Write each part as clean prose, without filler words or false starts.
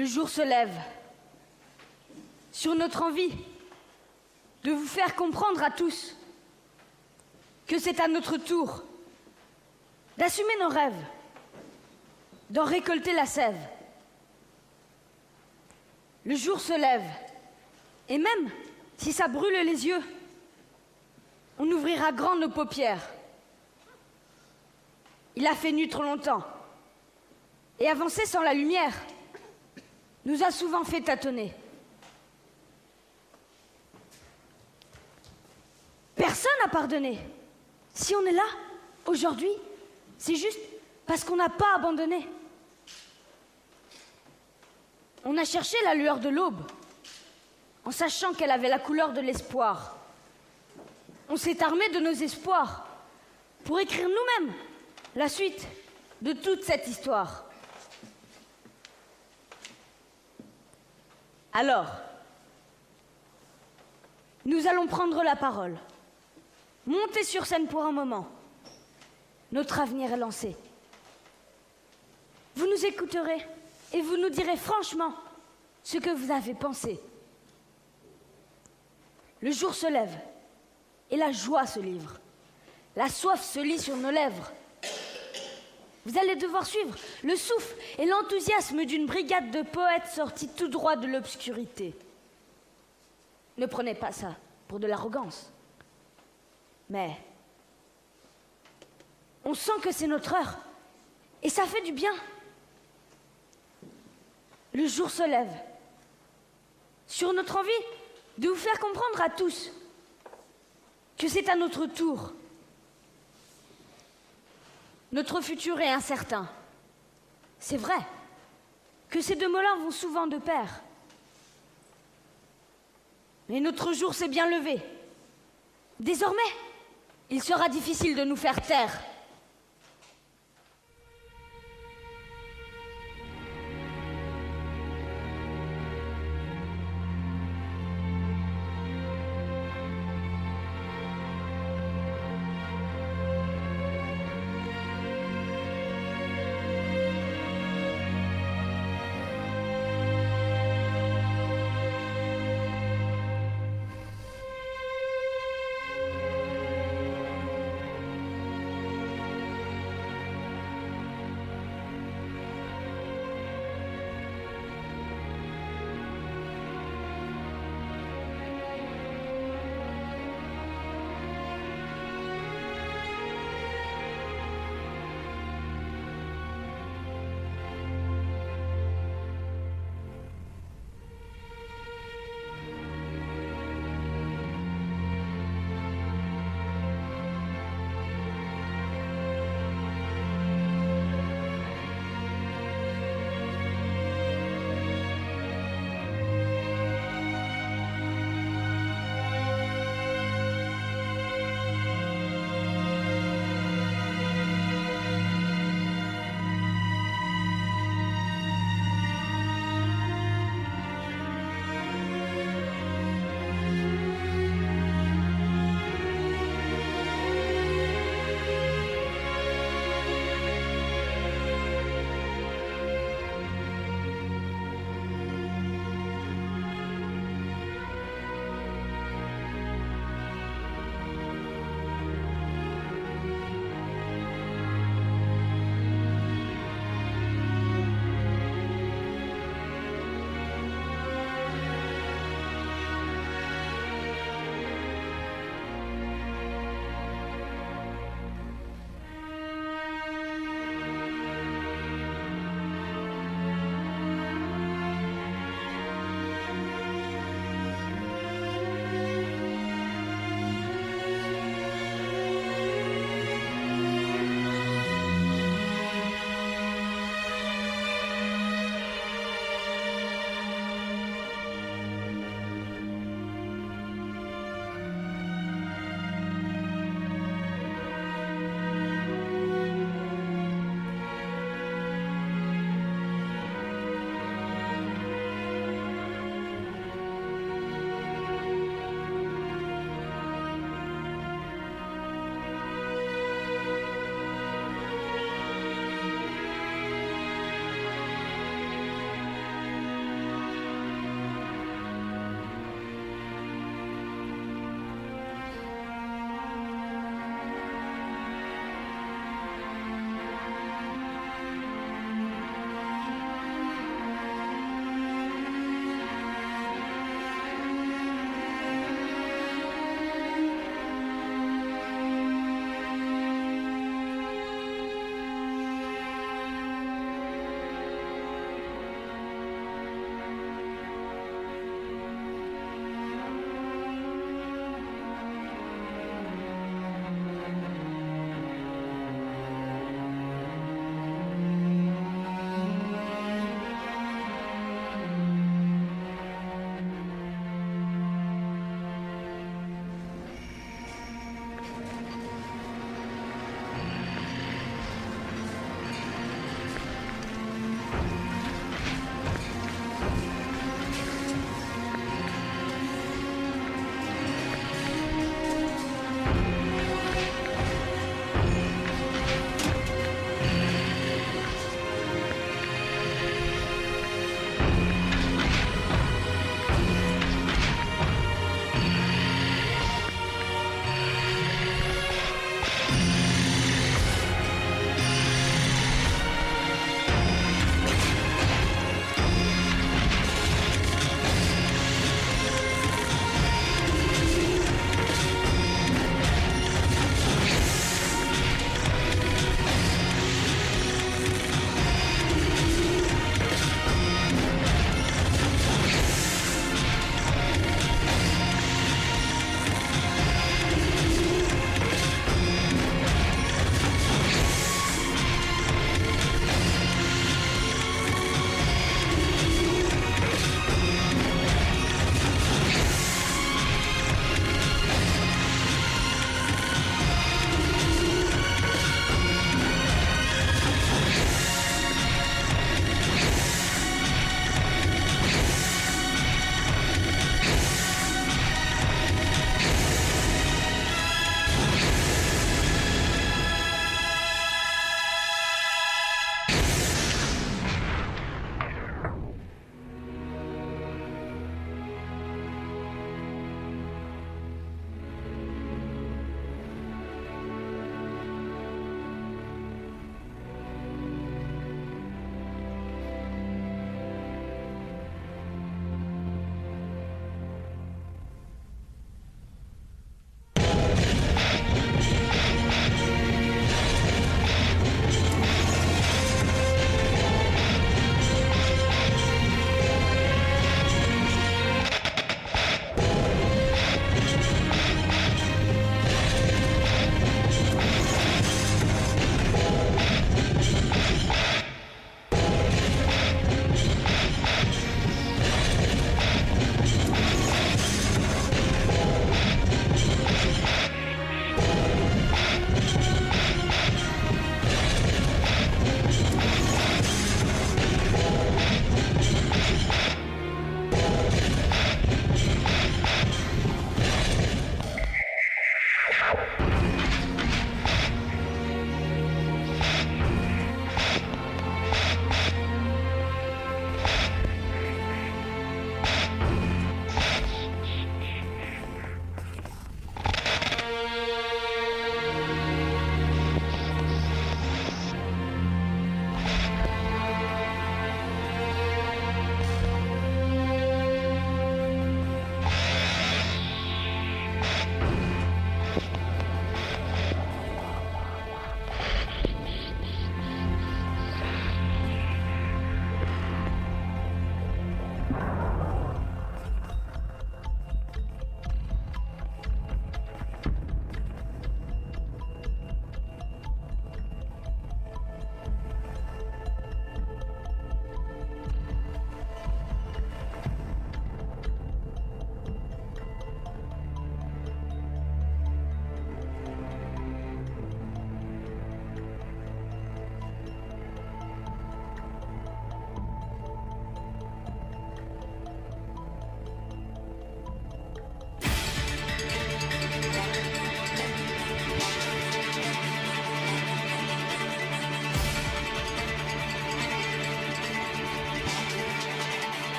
Le jour se lève sur notre envie de vous faire comprendre à tous que c'est à notre tour d'assumer nos rêves, d'en récolter la sève. Le jour se lève, et même si ça brûle les yeux, on ouvrira grand nos paupières. Il a fait nuit trop longtemps, et avancer sans la lumière nous a souvent fait tâtonner. Personne n'a pardonné. Si on est là, aujourd'hui, c'est juste parce qu'on n'a pas abandonné. On a cherché la lueur de l'aube, en sachant qu'elle avait la couleur de l'espoir. On s'est armé de nos espoirs pour écrire nous-mêmes la suite de toute cette histoire. Alors, nous allons prendre la parole, monter sur scène pour un moment. Notre avenir est lancé. Vous nous écouterez et vous nous direz franchement ce que vous avez pensé. Le jour se lève et la joie se livre. La soif se lit sur nos lèvres. Vous allez devoir suivre le souffle et l'enthousiasme d'une brigade de poètes sortis tout droit de l'obscurité. Ne prenez pas ça pour de l'arrogance. Mais on sent que c'est notre heure et ça fait du bien. Le jour se lève sur notre envie de vous faire comprendre à tous que c'est à notre tour. Notre futur est incertain. C'est vrai que ces deux mots-là vont souvent de pair. Mais notre jour s'est bien levé. Désormais, il sera difficile de nous faire taire.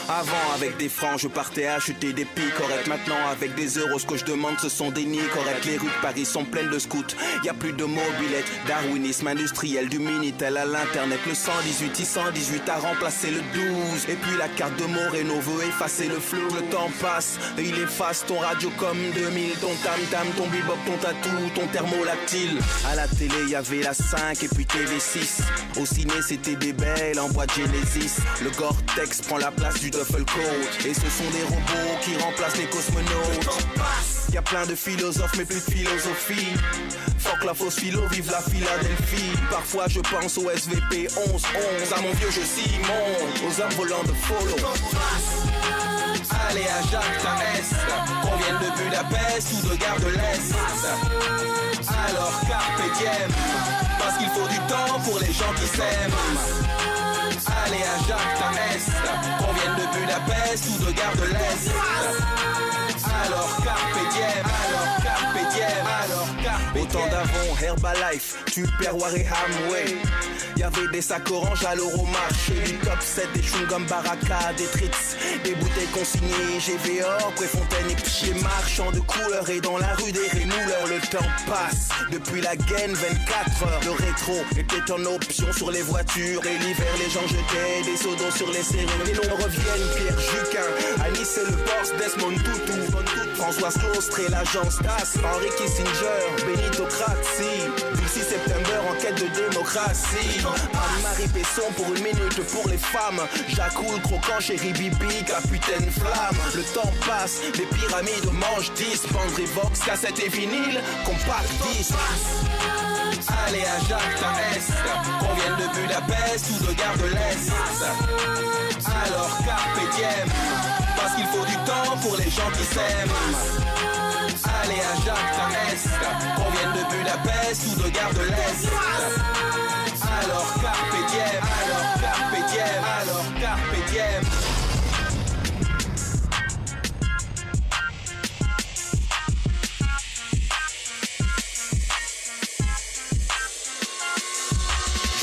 Avant avec des francs je partais acheter des picorettes. Maintenant avec des euros ce que je demande ce sont des nicorettes. Les rues de Paris sont pleines de scouts, y a plus de mobilettes. Darwinisme industriel du Minitel à l'internet. Le 118, 118 a remplacé le 12. Et puis la carte de Moreno veut effacer le flou. Le temps passe et il efface ton radio comme 2000. Ton tam-tam, ton bebop, ton tatou, ton thermolactyle. À la télé y avait la 5 et puis TV6. Au ciné c'était des belles en boîte Genesis. Le Gore-Tex prend la place du duffel coat. Et ce sont des robots qui remplacent les cosmonautes. Y a plein de philosophes mais plus de philosophie. Fuck la fausse philo, vive la Philadelphie. Parfois je pense au SVP 11-11. À mon vieux jeu Simon, aux hommes volants de follow. Allez à Jacques ta S, qu'on vienne de Budapest ou de Gare de l'Est. Alors carpe diem, parce qu'il faut du temps pour les gens qui s'aiment. Allez à Jacques ta S, qu'on vienne de Budapest ou de Gare de l'Est. Alors carpe diem, alors carpe diem, alors carpe diem. Autant d'avant, Herbalife, Tupperware et Hamway. Y'avait des sacs orange à l'Euromarché, du top 7, des chewing-gums Baraka, des tricks, des bouteilles consignées, GVOR, Préfontaine et Pied, marchand de couleurs et dans la rue des rémouleurs. Le temps passe, depuis la gaine 24 heures. Le rétro était en option sur les voitures et l'hiver les gens jetaient des seaux d'eau sur les serrures. Les noms reviennent, Pierre Juquin, à Nice c'est le Porsche, Desmond Tutu, François Claustre et l'agence TAS, Henri Kissinger, Benito Crazzi, du 6 septembre en quête de démocratie. Anne-Marie Pesson pour une minute pour les femmes. Jacoul, Croquant, Chéri Bibi, Capitaine Flamme. Le temps passe, les pyramides mangent 10. Bandry Vox, cassette et vinyle, compact 10. Allez à Jacques ta S, qu'on vienne de Budapest ou de Gare de l'Est. Alors carpe diem, parce qu'il faut du temps pour les gens qui s'aiment. Allez à Jacques ta S, qu'on vienne de Budapest ou de Gare de l'Est. Alors carpe diem, alors carpe diem, alors carpe diem.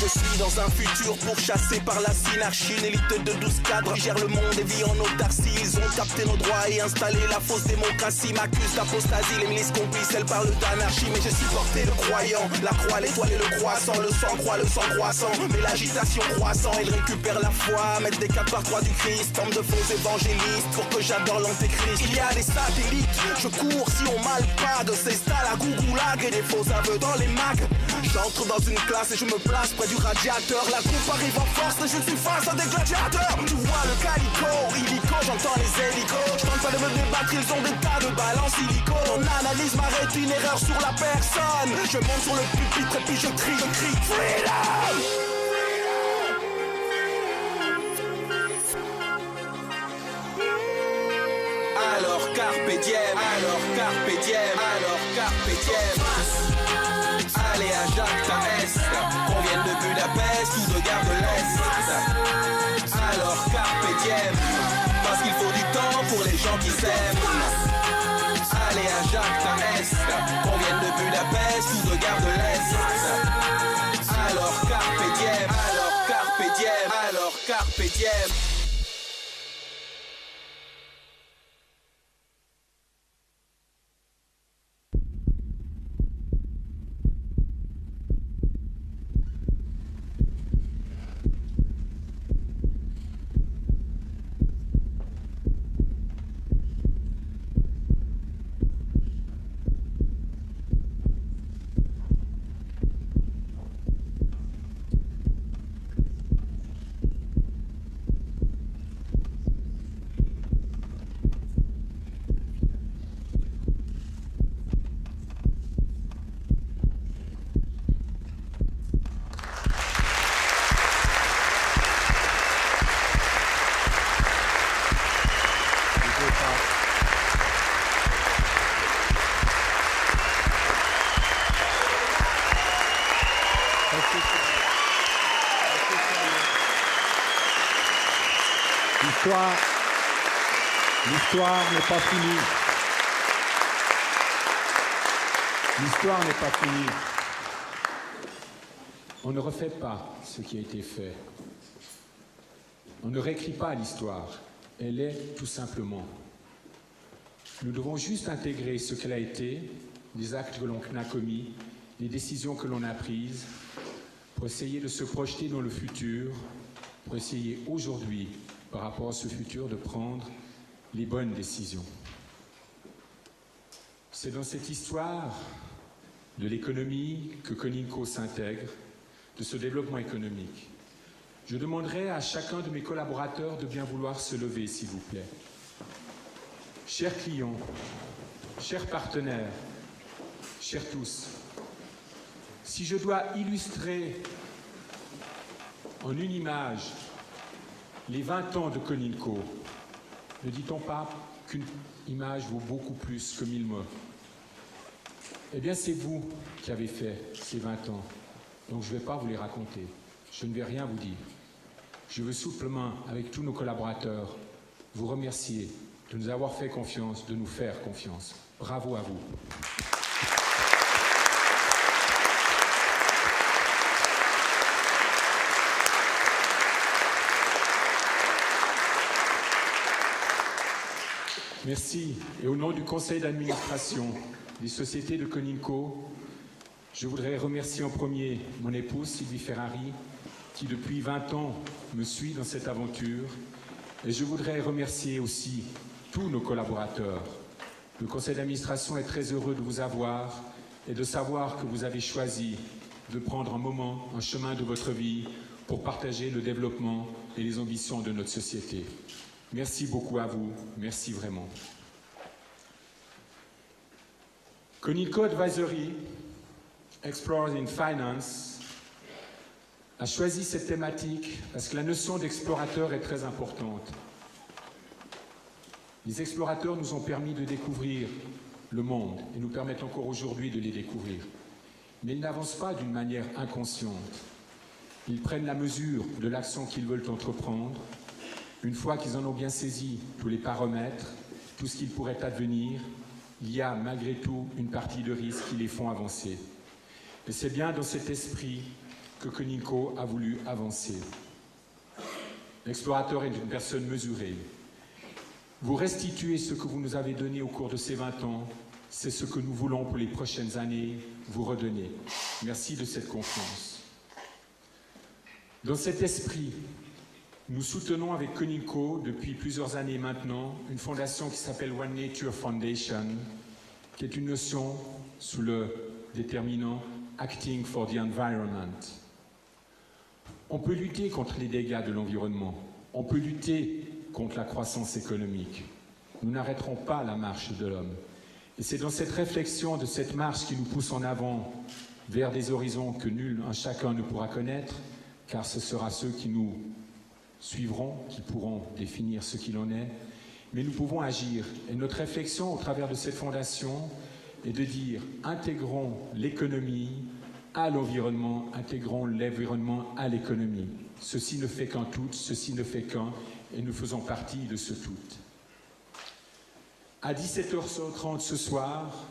Je suis dans un futur pourchassé par la synarchie. Une élite de 12 cadres qui gère le monde et vit en autarcie. Ils ont capté nos droits et installé la fausse démocratie. M'accusent d'apostasie, les milices complices, elles parlent d'anarchie. Mais j'ai supporté le croyant, la croix, l'étoile et le croissant. Le sang croît, le sang croissant, mais l'agitation croissant. Ils récupèrent la foi, mettent des 4 par 3 du Christ. Forme de faux évangélistes pour que j'adore l'antéchrist. Il y a des satellites, je cours si on m'alpague. C'est style à gougoulag et des faux aveux dans les mags. J'entre dans une classe et je me place près du radiateur. La coupe arrive en force et je suis face à des gladiateurs. Tu vois le calico, illico, j'entends les hélicos. Je tente pas de me débattre, ils ont des tas de balles en silicone. Mon analyse m'arrête une erreur sur la personne. Je monte sur le pupitre et puis je crie Freedom! Alors carpe diem, alors carpe diem, alors carpe diem. Allez à Jacques ta S, qu'on vienne de Budapest ou de Gare de l'Est. Alors carpe diem, parce qu'il faut du temps pour les gens qui s'aiment. Allez à Jacques ta S, qu'on vienne de Budapest ou de Gare de l'Est. Alors carpe diem, alors carpe diem, alors carpe diem. L'histoire n'est pas finie. L'histoire n'est pas finie. On ne refait pas ce qui a été fait. On ne réécrit pas l'histoire. elle est tout simplement. Nous devons juste intégrer ce qu'elle a été, les actes que l'on a commis, les décisions que l'on a prises, pour essayer de se projeter dans le futur, pour essayer aujourd'hui, par rapport à ce futur, de prendre les bonnes décisions. C'est dans cette histoire de l'économie que Coninco s'intègre, de ce développement économique. Je demanderai à chacun de mes collaborateurs de bien vouloir se lever, s'il vous plaît. Chers clients, chers partenaires, chers tous, si je dois illustrer en une image les 20 ans de Coninco, ne dit-on pas qu'une image vaut beaucoup plus que 1000 mots? Eh bien, c'est vous qui avez fait ces 20 ans. Donc, je ne vais pas vous les raconter. Je ne vais rien vous dire. Je veux simplement, avec tous nos collaborateurs, vous remercier de nous avoir fait confiance, de nous faire confiance. Bravo à vous. Merci. Et au nom du conseil d'administration des sociétés de Coninco, je voudrais remercier en premier mon épouse Sylvie Ferrari, qui depuis 20 ans me suit dans cette aventure. Et je voudrais remercier aussi tous nos collaborateurs. Le conseil d'administration est très heureux de vous avoir et de savoir que vous avez choisi de prendre un moment, un chemin de votre vie pour partager le développement et les ambitions de notre société. Merci beaucoup à vous. Merci vraiment. Coninco Advisory, Explorers in Finance, a choisi cette thématique parce que la notion d'explorateur est très importante. Les explorateurs nous ont permis de découvrir le monde et nous permettent encore aujourd'hui de les découvrir. Mais ils n'avancent pas d'une manière inconsciente. Ils prennent la mesure de l'action qu'ils veulent entreprendre. Une fois qu'ils en ont bien saisi tous les paramètres, tout ce qu'il pourrait advenir, il y a malgré tout une partie de risque qui les font avancer. Et c'est bien dans cet esprit que Coninco a voulu avancer. L'explorateur est une personne mesurée. Vous restituez ce que vous nous avez donné au cours de ces 20 ans, c'est ce que nous voulons pour les prochaines années vous redonner. Merci de cette confiance. Dans cet esprit, nous soutenons avec Coninco, depuis plusieurs années maintenant, une fondation qui s'appelle One Nature Foundation, qui est une notion sous le déterminant « Acting for the Environment ». On peut lutter contre les dégâts de l'environnement, on peut lutter contre la croissance économique. Nous n'arrêterons pas la marche de l'homme. Et c'est dans cette réflexion de cette marche qui nous pousse en avant vers des horizons que nul, un chacun ne pourra connaître, car ce sera ceux qui nous suivront, qui pourront définir ce qu'il en est, mais nous pouvons agir. Et notre réflexion au travers de cette fondation est de dire intégrons l'économie à l'environnement, intégrons l'environnement à l'économie. Ceci ne fait qu'un tout, ceci ne fait qu'un, et nous faisons partie de ce tout. À 17h30 ce soir,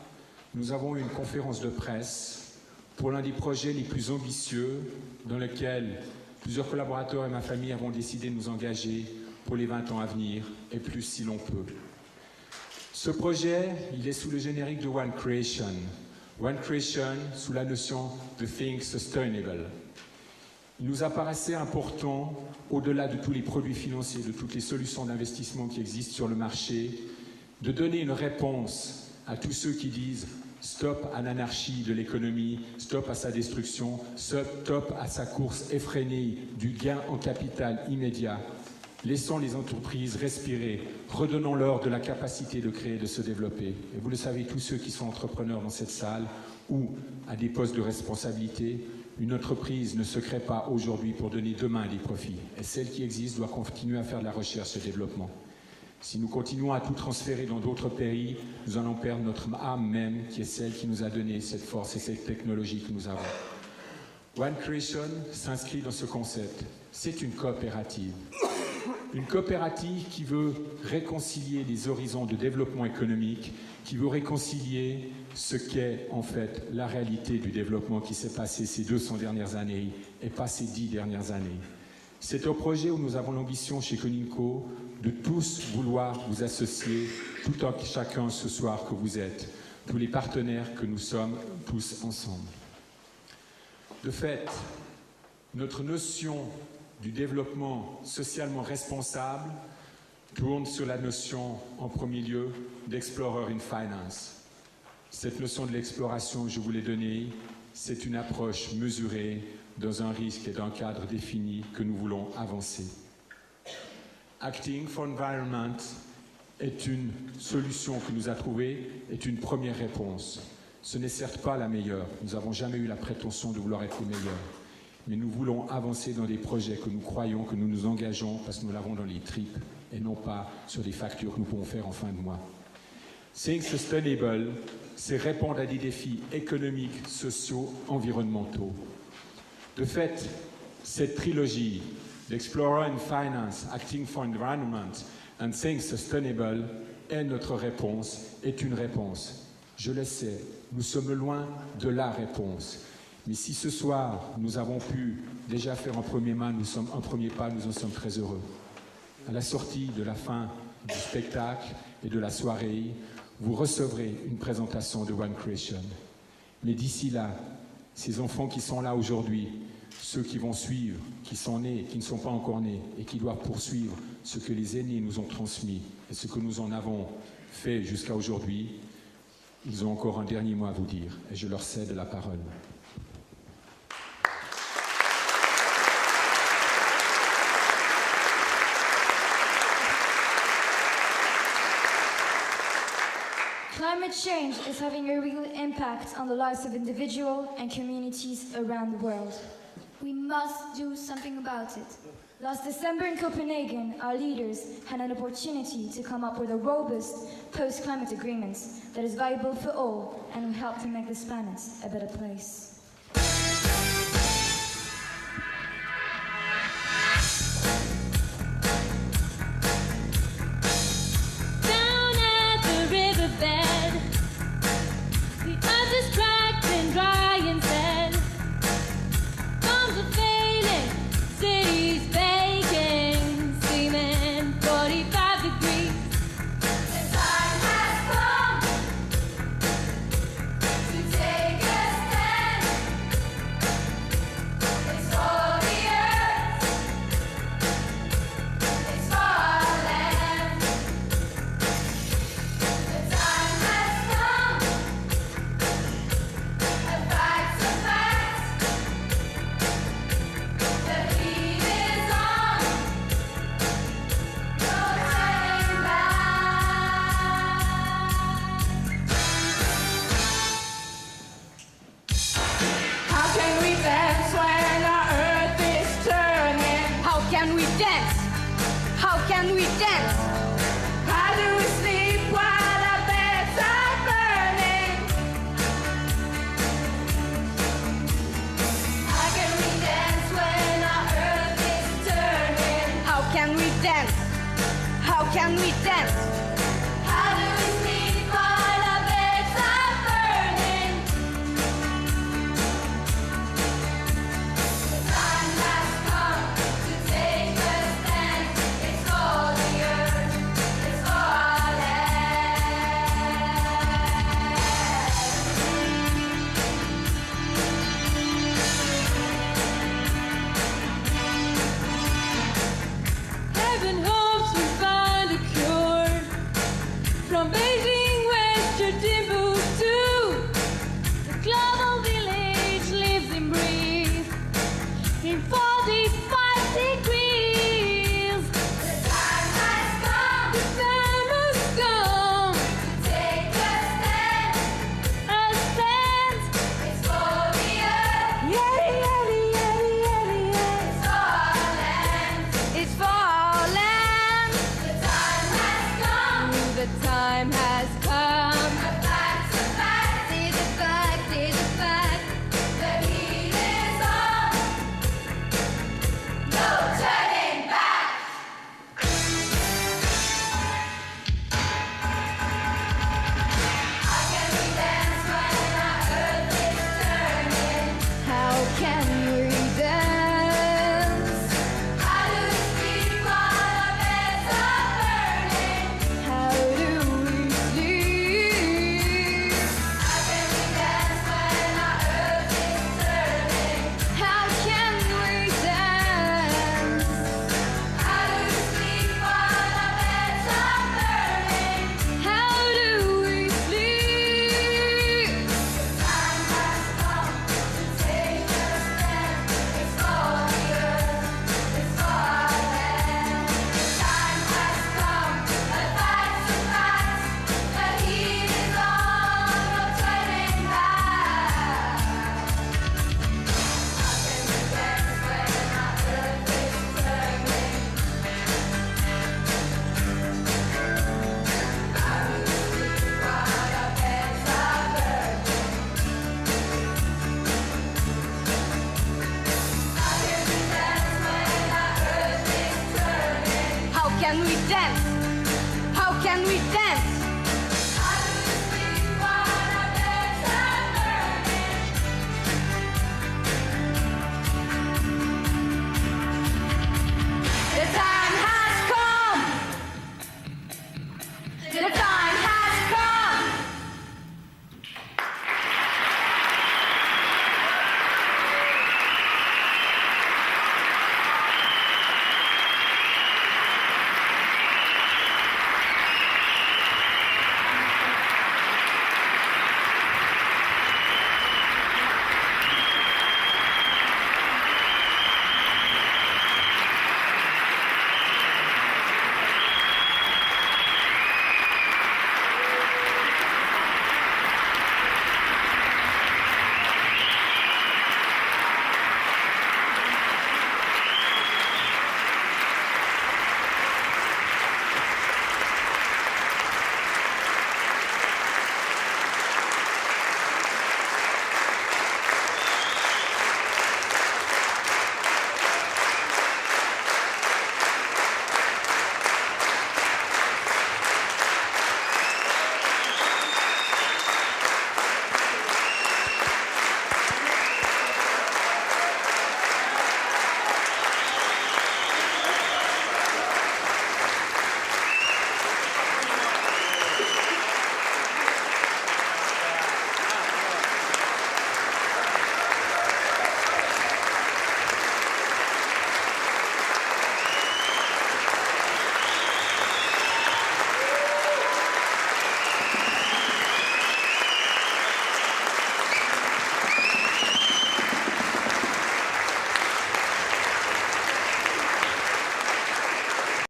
nous avons une conférence de presse pour l'un des projets les plus ambitieux dans lequel plusieurs collaborateurs et ma famille avons décidé de nous engager pour les 20 ans à venir, et plus si l'on peut. Ce projet, il est sous le générique de One Creation. One Creation, sous la notion de Think Sustainable. Il nous apparaissait important, au-delà de tous les produits financiers, de toutes les solutions d'investissement qui existent sur le marché, de donner une réponse à tous ceux qui disent stop à l'anarchie de l'économie, stop à sa destruction, stop à sa course effrénée du gain en capital immédiat. Laissons les entreprises respirer, redonnons-leur de la capacité de créer, de se développer. Et vous le savez, tous ceux qui sont entrepreneurs dans cette salle ou à des postes de responsabilité, une entreprise ne se crée pas aujourd'hui pour donner demain des profits. Et celle qui existe doit continuer à faire de la recherche et du développement. Si nous continuons à tout transférer dans d'autres pays, nous allons perdre notre âme même, qui est celle qui nous a donné cette force et cette technologie que nous avons. One Creation s'inscrit dans ce concept. C'est une coopérative. Une coopérative qui veut réconcilier les horizons de développement économique, qui veut réconcilier ce qu'est en fait la réalité du développement qui s'est passé ces 200 dernières années et pas ces 10 dernières années. C'est un projet où nous avons l'ambition chez Coninco de tous vouloir vous associer, tout en chacun ce soir que vous êtes, tous les partenaires que nous sommes tous ensemble. De fait, notre notion du développement socialement responsable tourne sur la notion, en premier lieu, d'Explorer in Finance. Cette notion de l'exploration, je vous l'ai donnée, c'est une approche mesurée dans un risque et dans un cadre défini que nous voulons avancer. Acting for Environment est une solution que nous avons trouvée, est une première réponse. Ce n'est certes pas la meilleure, nous n'avons jamais eu la prétention de vouloir être les meilleurs, mais nous voulons avancer dans des projets que nous croyons, que nous nous engageons parce que nous l'avons dans les tripes et non pas sur des factures que nous pouvons faire en fin de mois. Think Sustainable, c'est répondre à des défis économiques, sociaux, environnementaux. De fait, cette trilogie d'Explorer in Finance, Acting for Environment and Think Sustainable est notre réponse, est une réponse. Je le sais, nous sommes loin de la réponse. Mais si ce soir, nous avons pu déjà faire un premier pas, nous en sommes très heureux. À la sortie de la fin du spectacle et de la soirée, vous recevrez une présentation de One Creation. Mais d'ici là, ces enfants qui sont là aujourd'hui, ceux qui vont suivre, qui sont nés, qui ne sont pas encore nés et qui doivent poursuivre ce que les aînés nous ont transmis et ce que nous en avons fait jusqu'à aujourd'hui, ils ont encore un dernier mot à vous dire et je leur cède la parole. Climate change is having a real impact on the lives of individuals and communities around the world. We must do something about it. Last December in Copenhagen, our leaders had an opportunity to come up with a robust post-climate agreement that is viable for all and will help to make this planet a better place. Heaven hopes we find a cure. can we dance? How can we dance?